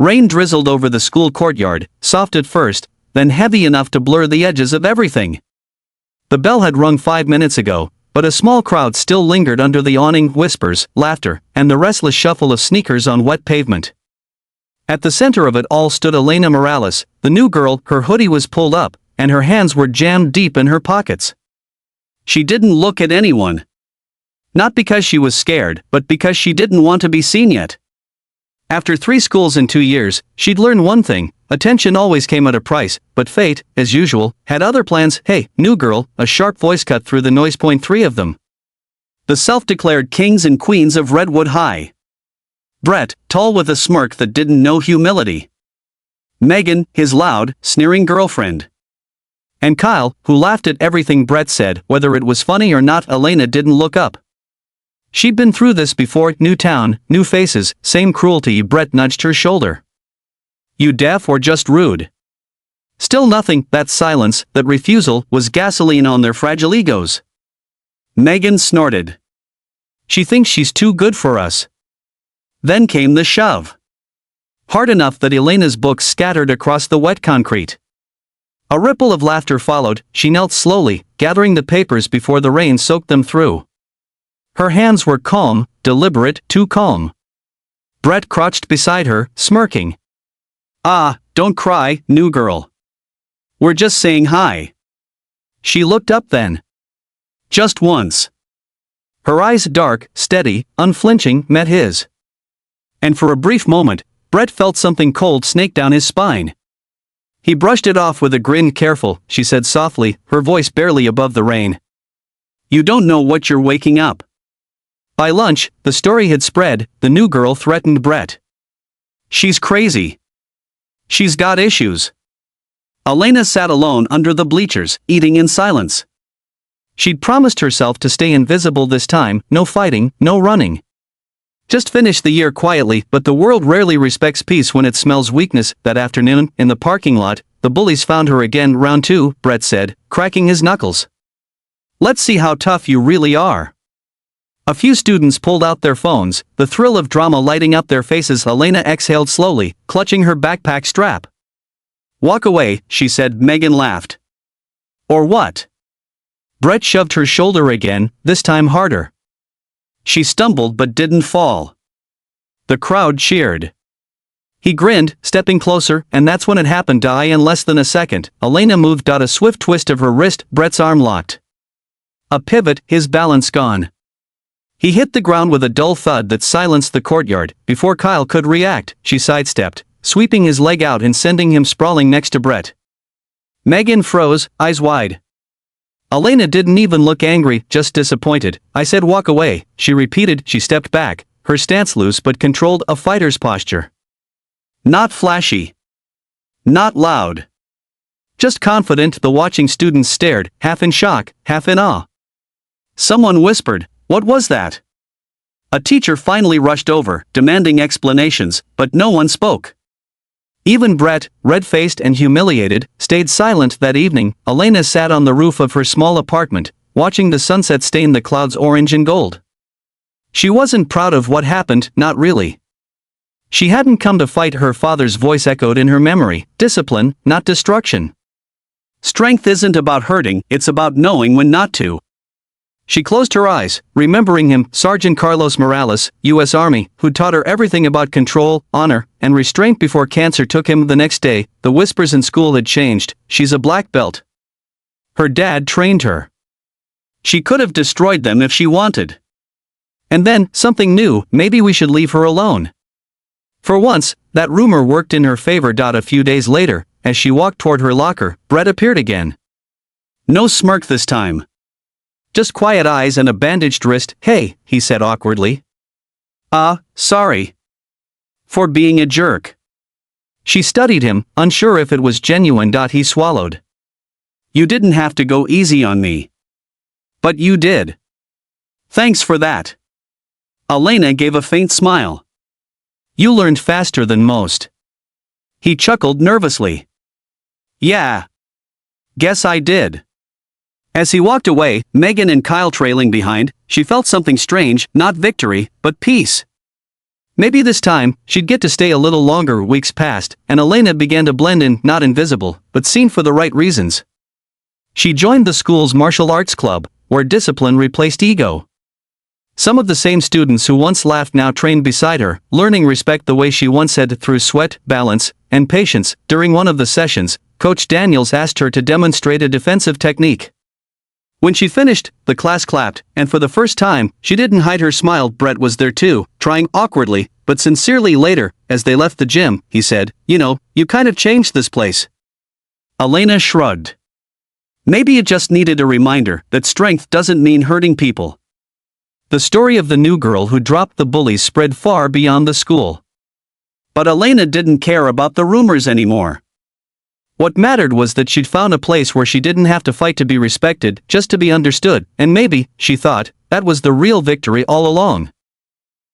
Rain drizzled over the school courtyard, soft at first, then heavy enough to blur the edges of everything. The bell had rung 5 minutes ago, but a small crowd still lingered under the awning, whispers, laughter, and the restless shuffle of sneakers on wet pavement. At the center of it all stood Elena Morales, the new girl. Her hoodie was pulled up, and her hands were jammed deep in her pockets. She didn't look at anyone. Not because she was scared, but because she didn't want to be seen yet. After 3 schools in 2 years, she'd learned one thing: attention always came at a price, but fate, as usual, had other plans. "Hey, new girl," a sharp voice cut through the noise. 3 of them. The self-declared kings and queens of Redwood High. Brett, tall with a smirk that didn't know humility. Megan, his loud, sneering girlfriend. And Kyle, who laughed at everything Brett said. Whether it was funny or not, Elena didn't look up. She'd been through this before. New town, new faces, same cruelty. Brett nudged her shoulder. "You deaf or just rude?" Still nothing. That silence, that refusal, was gasoline on their fragile egos. Megan snorted. "She thinks she's too good for us." Then came the shove. Hard enough that Elena's books scattered across the wet concrete. A ripple of laughter followed. She knelt slowly, gathering the papers before the rain soaked them through. Her hands were calm, deliberate, too calm. Brett crouched beside her, smirking. "Ah, don't cry, new girl. We're just saying hi." She looked up then. Just once. Her eyes, dark, steady, unflinching, met his. And for a brief moment, Brett felt something cold snake down his spine. He brushed it off with a grin. "Careful," she said softly, her voice barely above the rain. "You don't know what you're waking up." By lunch, the story had spread. The new girl threatened Brett. "She's crazy. She's got issues." Elena sat alone under the bleachers, eating in silence. She'd promised herself to stay invisible this time. No fighting, no running. Just finish the year quietly. But the world rarely respects peace when it smells weakness. That afternoon, in the parking lot, the bullies found her again. "Round 2, Brett said, cracking his knuckles. "Let's see how tough you really are." A few students pulled out their phones, the thrill of drama lighting up their faces. Elena exhaled slowly, clutching her backpack strap. "Walk away," she said. Megan laughed. "Or what?" Brett shoved her shoulder again, this time harder. She stumbled but didn't fall. The crowd cheered. He grinned, stepping closer, and that's when it happened. In less than a second, Elena moved. A swift twist of her wrist, Brett's arm locked. A pivot, his balance gone. He hit the ground with a dull thud that silenced the courtyard. Before Kyle could react, she sidestepped, sweeping his leg out and sending him sprawling next to Brett. Megan froze, eyes wide. Elena didn't even look angry, just disappointed. "I said walk away," she repeated. She stepped back, her stance loose but controlled, a fighter's posture. Not flashy. Not loud. Just confident. The watching students stared, half in shock, half in awe. Someone whispered, "What was that?" A teacher finally rushed over, demanding explanations, but no one spoke. Even Brett, red-faced and humiliated, stayed silent that evening. Elena sat on the roof of her small apartment, watching the sunset stain the clouds orange and gold. She wasn't proud of what happened, not really. She hadn't come to fight. Her father's voice echoed in her memory. Discipline, not destruction. Strength isn't about hurting, it's about knowing when not to. She closed her eyes, remembering him, Sergeant Carlos Morales, U.S. Army, who'd taught her everything about control, honor, and restraint before cancer took him. The next day, the whispers in school had changed. "She's a black belt. Her dad trained her. She could have destroyed them if she wanted." And then, something new, "Maybe we should leave her alone." For once, that rumor worked in her favor. A few days later, as she walked toward her locker, Brett appeared again. No smirk this time. Just quiet eyes and a bandaged wrist. "Hey," he said awkwardly. Sorry. For being a jerk." She studied him, unsure if it was genuine. He swallowed. "You didn't have to go easy on me. But you did. Thanks for that." Elena gave a faint smile. "You learned faster than most." He chuckled nervously. "Yeah. Guess I did." As he walked away, Megan and Kyle trailing behind, she felt something strange, not victory, but peace. Maybe this time, she'd get to stay a little longer. Weeks passed, and Elena began to blend in, not invisible, but seen for the right reasons. She joined the school's martial arts club, where discipline replaced ego. Some of the same students who once laughed now trained beside her, learning respect the way she once had through sweat, balance, and patience. During one of the sessions, Coach Daniels asked her to demonstrate a defensive technique. When she finished, the class clapped, and for the first time, she didn't hide her smile. Brett was there too, trying awkwardly, but sincerely. Later, as they left the gym, he said, "You know, you kind of changed this place." Elena shrugged. Maybe it just needed a reminder that strength doesn't mean hurting people. The story of the new girl who dropped the bullies spread far beyond the school. But Elena didn't care about the rumors anymore. What mattered was that she'd found a place where she didn't have to fight to be respected, just to be understood, and maybe, she thought, that was the real victory all along.